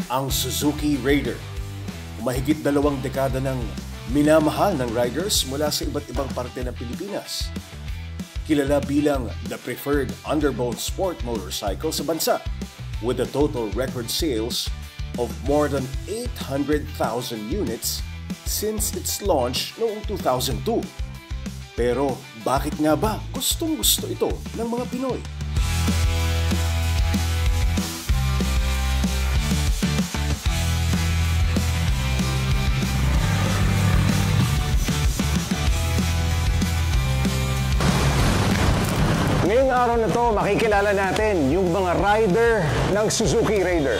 ang Suzuki Raider. Mahigit 2 dekada ng minamahal ng riders mula sa iba't ibang parte ng Pilipinas. Kilala bilang the preferred underbone sport motorcycle sa bansa with a total record sales of more than 800,000 units since its launch noong 2002. Pero bakit nga ba gustong-gusto ito ng mga Pinoy? Ngayong araw na to, makikilala natin yung mga rider ng Suzuki Raider.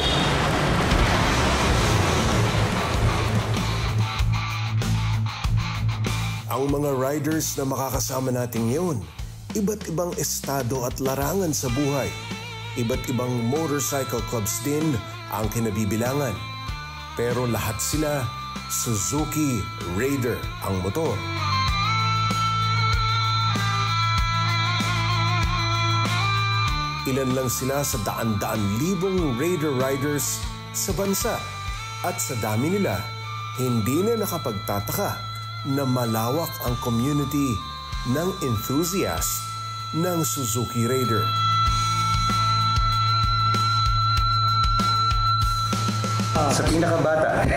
Ang mga riders na makakasama natin ngayon, iba't ibang estado at larangan sa buhay. Iba't ibang motorcycle clubs din ang kinabibilangan. Pero lahat sila, Suzuki Raider ang motor. Ilan lang sila sa daan-daan libong Raider riders sa bansa. At sa dami nila, hindi na nakapagtataka na malawak ang community ng enthusiast ng Suzuki Raider. Sa pinakabata.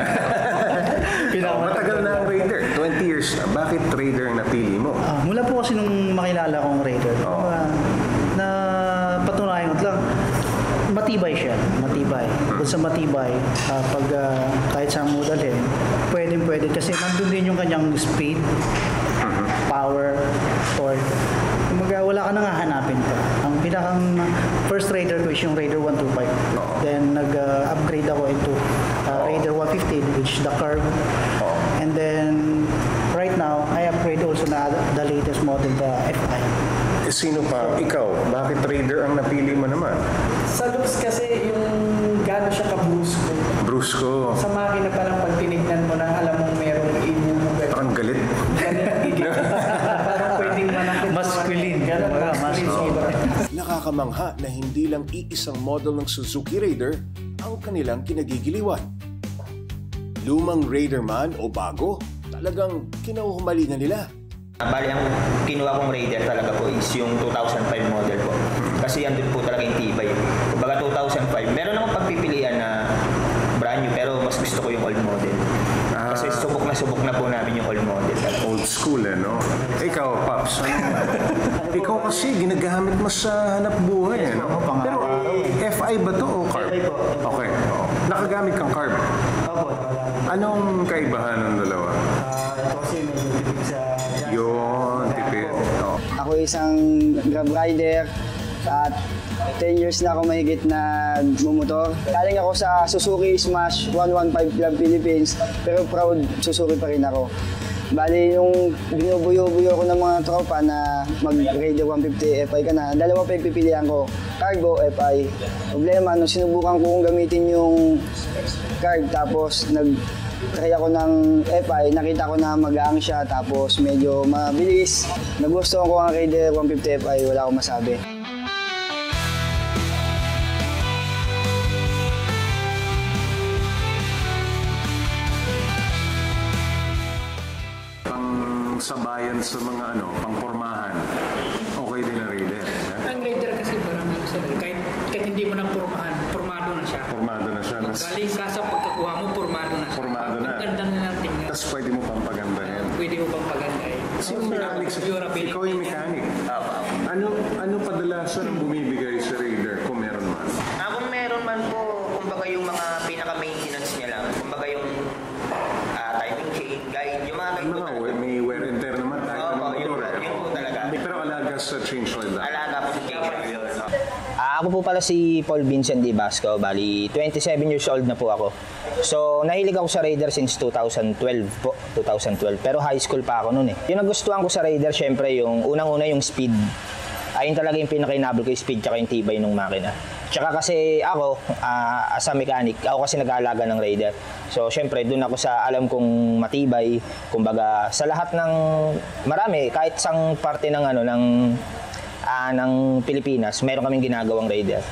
Matagal na ang Raider. 20 years na. Bakit Raider ang napili mo? Mula po kasi nung makilala kong Raider, na patunayan ko lang, matibay siya. Matibay. Kung sa matibay, pag kahit saan mo dalhin, pwede. Kasi nandun din yung kanyang speed, power, torque. Wala ka nang hahanapin pa. Ang pinakang first Raider ko is yung Raider 125. Then nag-upgrade ako into Raider 150, which is the curve. And then right now, I upgrade also na the latest model, the FI. Sino pa? Ikaw, bakit Raider ang napili mo naman? Sa looks kasi yung gano'n siya kabrusko. Brusko. Sa makina pa lang pag tinignan mo na alam mong merong ibubugat. Parang galit. Parang pwedeng manakit. Masculine. Nakakamangha na hindi lang iisang model ng Suzuki Raider ang kanilang kinagigiliwan. Lumang Raider man o bago, talagang kinahuhumalingan nila. Bali, ang kinuha kong Raider talaga po is yung 2005 model po. Kasi andun po talaga yung tibay. Kumbaga 2005, meron namang pagpipilian na brand new, pero mas gusto ko yung old model. Kasi subok na po namin yung old model. Old school, no? Ikaw, Pops, ikaw kasi ginagamit mo sa hanap buhay, no? Pero FI ba to o carb? FI po. Okay. Nakagamit kang carb? Opo. Anong kaibahan ng dalawa? Ito kasi medyo tipid sa... Yun, tipid. Ako isang Grab rider at 10 years na ako mahigit na bumotor. Galing ako sa Suzuki Smash 115 Club Philippines, pero proud Suzuki pa rin ako. Bali, yung binubuyo-buyo ko ng mga tropa na mag-Raider 150 FI ka na, dalawa pa yung pipilihan ko, Cargo, FI. Problema, nung sinubukan ko kung gamitin yung carb, tapos nag-try ako ng FI, nakita ko na mag-aang siya, tapos medyo mabilis. Nagustuhan ko ang Raider 150 FI, wala akong masabi. Sabayan sa mga pangpormahan, okay din ang Raider. Ang Raider kasi parang kahit hindi mo na pormahan, formado na siya. Formado na siya. Galing ka sa pagkakuha mo, formado na siya. Formado na. Ang ganda na natin. Tapos pwede mo pang pagandahin. Pwede mo pang pagandahin. Sino mechanic sa ikaw yung mechanic? Ano padalasan ang bumibigay sa Raider kung meron man? Kung meron man po, kumbaga yung mga pinaka-maintenance niya lang. Kumbaga yung timing chain, guide, yung mga guide. May wear and tear naman tayo ng motor. Yun po talaga. Pero alaga sa change oil lang. Alaga po sa change oil. Ako po pala si Paul Vincent Di Basco. Bali, 27 years old na po ako. So, nahilig ako sa Raider since 2012 po. 2012. Pero high school pa ako noon eh. Yung nagustuhan ko sa Raider, syempre yung unang-una yung speed. Ayun talaga yung pinaka-enable ko, yung speed tsaka yung tibay ng makina. Tsaka kasi ako, as a mechanic, ako kasi nag-aalaga ng Raider. So, syempre, dun ako sa alam kong matibay. Kumbaga, sa lahat ng marami, kahit sang parte ng ng Pilipinas, meron kaming ginagawang Raider.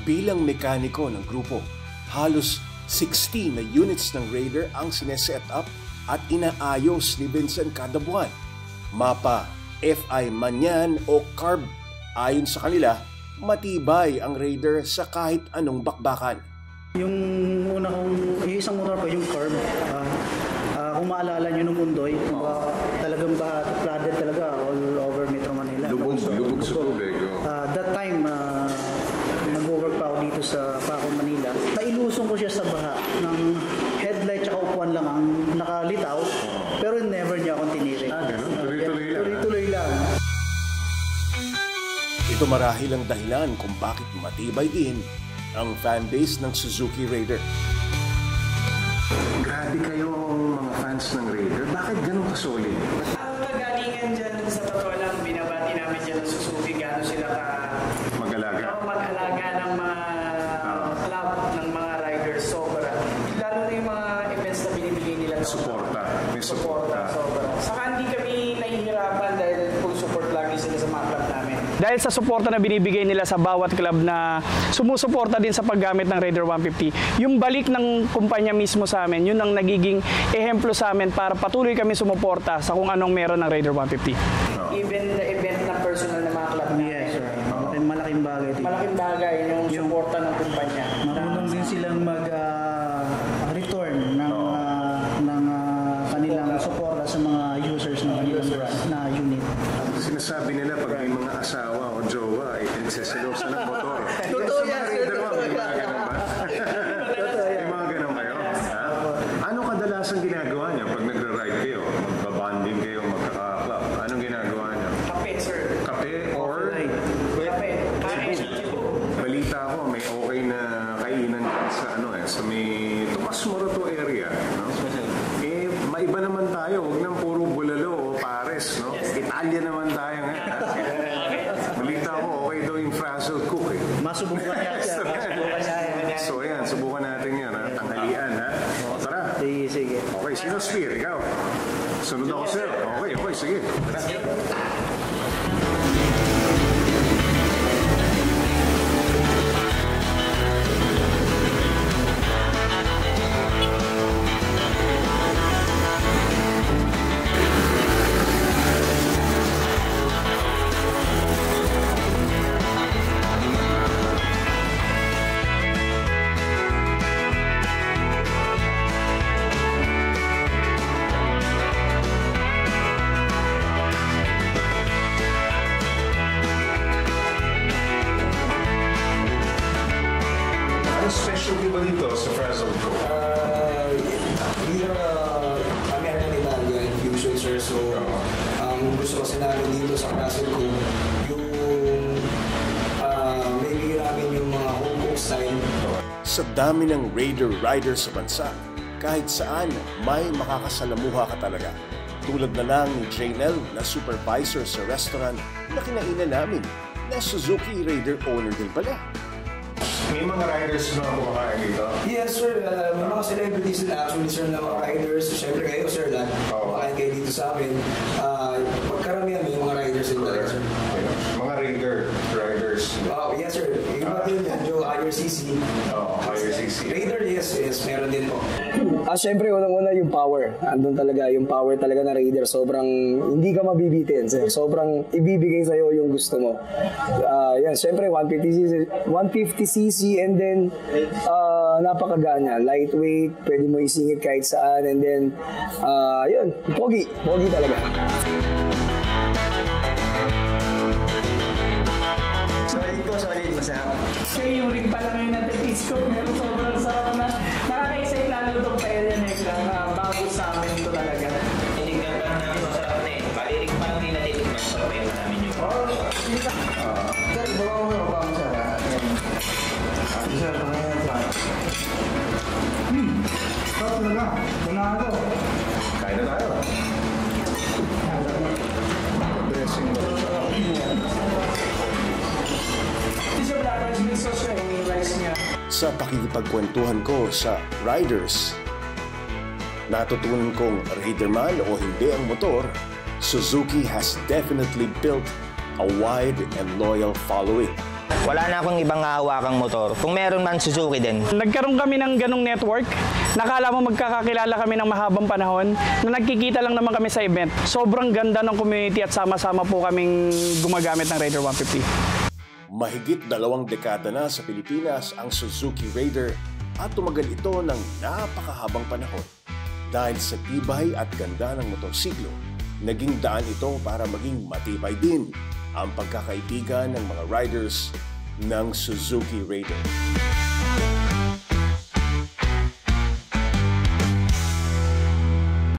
Bilang mekaniko ng grupo, Halos 60 na units ng Raider ang sineset up at inaayos ni Vincent kada buwan. Mapa, FI man yan o carb, ayon sa kanila, matibay ang Raider sa kahit anong bakbakan. Yung isang motor ko, yung curb, kung maalala nyo nung Undoy, talagang flooded talaga all over Metro Manila. Lubog sa tubig. That time, nag-work pa ako dito sa Paco, Manila. Nailusong ko siya sa baha ng headlight at upuan lang ang nakalitaw, pero never niya akong tinirik. Tuloy lang. Ito marahil ang dahilan kung bakit matibay din ang fanbase ng Suzuki Raider. Grabe kayo mga fans ng Raider. Bakit ganun ka-solid? Ang kagalingan dyan, sa totoo lang, binabati namin dyan ng Suzuki, gano'n sila Mag-alaga ng mga club, ng mga riders, sobra. Lalo na yung mga events na binibigay nila. May suporta. Sobra. Saka hindi kami nahihirapan dahil full support lagi sila sa mga club namin. Dahil sa suporta na binibigay nila sa bawat club na sumusuporta din sa paggamit ng Raider 150, yung balik ng kumpanya mismo sa amin, yun ang nagiging ehemplo sa amin para patuloy kami sumuporta sa kung anong meron ng Raider 150. Even the event na personal na mga club namin. Yes, sir. Malaking bagay din. Malaking bagay yung suporta ng kumpanya. Marunong din silang mag-return ng kanilang suporta sa mga users ng kanilang na unit. Sinasabi nila pag may mga asawa o jowa, pinagseselosa ng motor. Totoo yan, sir. May mga ganun ba? May mga ganun kayo? Ano kadalasan ginagawa niyo pag nagra-ride kayo? Magbabanding kayo, magkaka-club? Anong ginagawa niyo? Kape, sir. Kape or? Kape. Kain. Balita ko, may okay na kainan sa sa may Tomas Morato area. No? Maiba naman tayo. Huwag nang puro bulalo o pares. No? Italia naman tayo ngayon. Balita ko, okay daw yung frazzled cook. Masubukan niya. So ayan, subukan natin yan. Tanghalian. Tara. Sige. Okay, sino Spear? Ikaw? Sunod ako, sir. Okay, sige. Tara. Specialty ba dito sa frazzled cook? We are American Italian fusion, sir. So, ang gusto kasi namin dito sa frazzled cook, yung may bigyan namin yung mga home cook style. Sa dami ng Raider riders sa bansa, kahit saan may makakasalamuha ka talaga. Tulad na lang ni Janelle na supervisor sa restaurant na kinainan namin na Suzuki Raider owner din pala. May mga riders na kumakain dito? Yes, sir. May mga celebrities na actually, sir, na mga riders. So, syempre kayo, sir, lahat. Kumakain kayo dito sa amin. Pagkaramihan, may mga riders din talaga, sir. Mga Raider riders? Yes, sir. Iba din yan, Joe, higher CC. Higher CC. Raider, yes, meron din po. Siyempre, unang-una yung power. Andun talaga, yung power talaga na Raider. Sobrang, hindi ka mabibitin. Sobrang ibibigay sa'yo yung gusto mo. Yan, siyempre, 150cc and then, napakagana. Lightweight, pwede mo isingit kahit saan. And then, yun, pogi talaga. Solid, masarap. Kaya yung rig pala ngayon natin, Pisco, meron sobrang sarap na. Nakaka-excite lalo itong paella neck lang na bago sa amin ito talaga. Titignan pa namin masarap na eh. Bali, rig pa lang din natitignan sa paella namin yung Sir, bawa mo ba ang sarap? Sir, pangayon sa sarap talaga. Bunado. Kain na tayo. Dressing ba? Sa pakikipagkwentuhan ko sa riders, natutunan kong Raider man o hindi ang motor, Suzuki has definitely built a wide and loyal following. Wala na akong ibang hahawakang motor. Kung meron man, Suzuki din. Nagkaroon kami ng ganong network. Nakala mo magkakakilala kami ng mahabang panahon na nagkikita lang naman kami sa event. Sobrang ganda ng community at sama-sama po kaming gumagamit ng Raider 150. Mahigit 2 dekada na sa Pilipinas ang Suzuki Raider at tumagal ito ng napakahabang panahon. Dahil sa tibay at ganda ng motorsiklo, naging daan ito para maging matibay din ang pagkakaibigan ng mga riders ng Suzuki Raider.